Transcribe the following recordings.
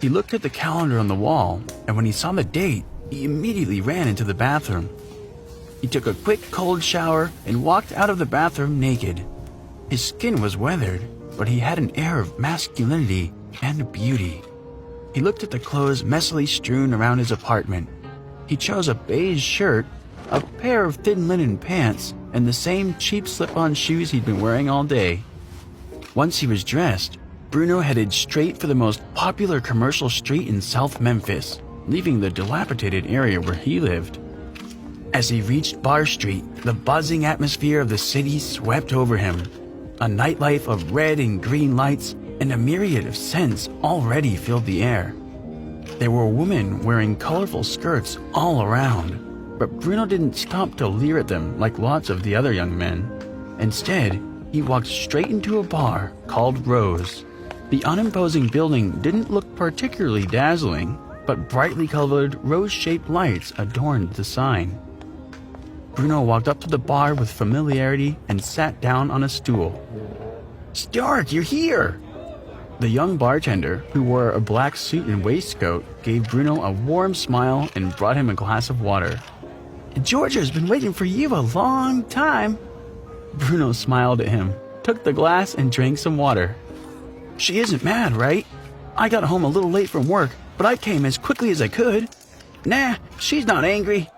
He looked at the calendar on the wall, and when he saw the date, he immediately ran into the bathroom. He took a quick cold shower and walked out of the bathroom naked. His skin was weathered, but he had an air of masculinity and beauty. He looked at the clothes messily strewn around his apartment. He chose a beige shirt, a pair of thin linen pants, and the same cheap slip-on shoes he'd been wearing all day. Once he was dressed, Bruno headed straight for the most popular commercial street in South Memphis, leaving the dilapidated area where he lived. As he reached Bar Street, the buzzing atmosphere of the city swept over him. A nightlife of red and green lights and a myriad of scents already filled the air. There were women wearing colorful skirts all around, but Bruno didn't stop to leer at them like lots of the other young men. Instead, he walked straight into a bar called Rose. The unimposing building didn't look particularly dazzling, but brightly colored rose-shaped lights adorned the sign. Bruno walked up to the bar with familiarity and sat down on a stool. "Stark, you're here!" The young bartender, who wore a black suit and waistcoat, gave Bruno a warm smile and brought him a glass of water. "Georgia's been waiting for you a long time." Bruno smiled at him, took the glass and drank some water. "She isn't mad, right? I got home a little late from work, but I came as quickly as I could." "Nah, she's not angry."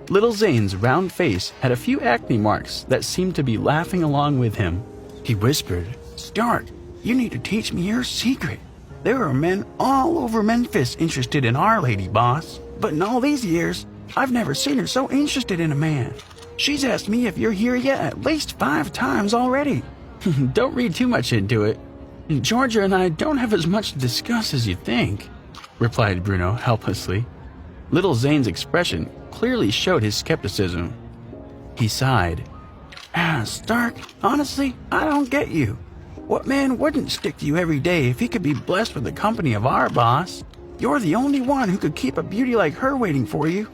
Little Zane's round face had a few acne marks that seemed to be laughing along with him. He whispered, "Stark, you need to teach me your secret. There are men all over Memphis interested in our lady boss, but in all these years, I've never seen her so interested in a man. She's asked me if you're here yet at least 5 times already." "Don't read too much into it. Georgia and I don't have as much to discuss as you think," replied Bruno helplessly. Little Zane's expression clearly showed his skepticism. He sighed. Stark, honestly, I don't get you. What man wouldn't stick to you every day if he could be blessed with the company of our boss? You're the only one who could keep a beauty like her waiting for you."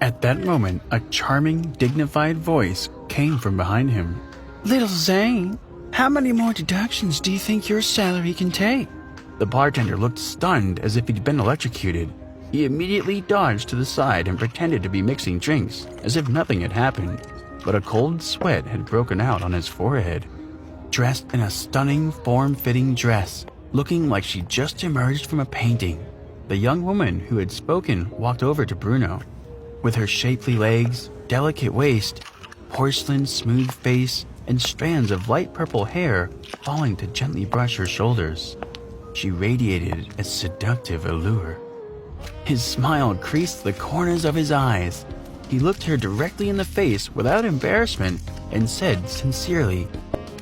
At that moment, a charming, dignified voice came from behind him. "Little Zane, how many more deductions do you think your salary can take?" The bartender looked stunned as if he'd been electrocuted. He immediately dodged to the side and pretended to be mixing drinks, as if nothing had happened, but a cold sweat had broken out on his forehead. Dressed in a stunning, form-fitting dress, looking like she just emerged from a painting, the young woman who had spoken walked over to Bruno. With her shapely legs, delicate waist, porcelain smooth face, and strands of light purple hair falling to gently brush her shoulders, she radiated a seductive allure. His smile creased the corners of his eyes. He looked her directly in the face without embarrassment and said sincerely,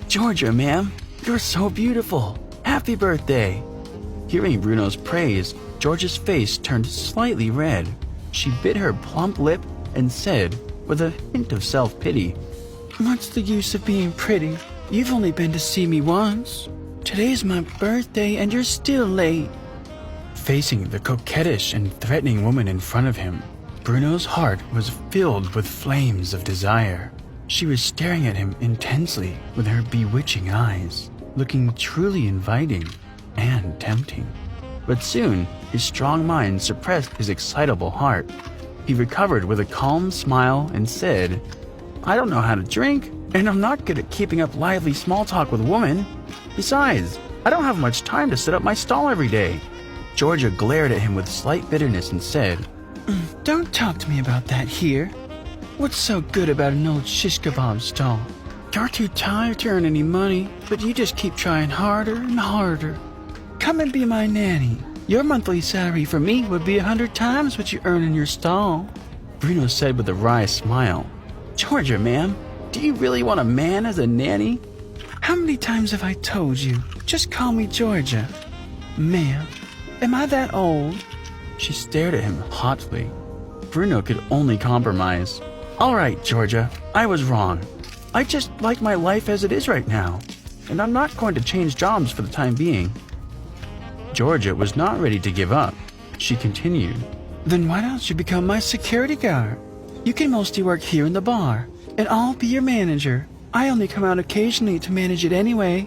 "Georgia, ma'am, you're so beautiful. Happy birthday." Hearing Bruno's praise, Georgia's face turned slightly red. She bit her plump lip and said, with a hint of self-pity, "What's the use of being pretty? You've only been to see me once. Today's my birthday and you're still late." Facing the coquettish and threatening woman in front of him, Bruno's heart was filled with flames of desire. She was staring at him intensely with her bewitching eyes, looking truly inviting and tempting. But soon, his strong mind suppressed his excitable heart. He recovered with a calm smile and said, "I don't know how to drink, and I'm not good at keeping up lively small talk with women. Besides, I don't have much time to set up my stall every day." Georgia glared at him with slight bitterness and said, "Don't talk to me about that here. What's so good about an old shish kebab stall? You're too tired to earn any money, but you just keep trying harder and harder. Come and be my nanny. Your monthly salary for me would be 100 times what you earn in your stall." Bruno said with a wry smile, "Georgia, ma'am, do you really want a man as a nanny?" "How many times have I told you? Just call me Georgia." "Ma'am, am I that old?" She stared at him hotly. Bruno could only compromise. "All right, Georgia, I was wrong. I just like my life as it is right now, and I'm not going to change jobs for the time being." Georgia was not ready to give up. She continued, "Then why don't you become my security guard? You can mostly work here in the bar, and I'll be your manager. I only come out occasionally to manage it anyway."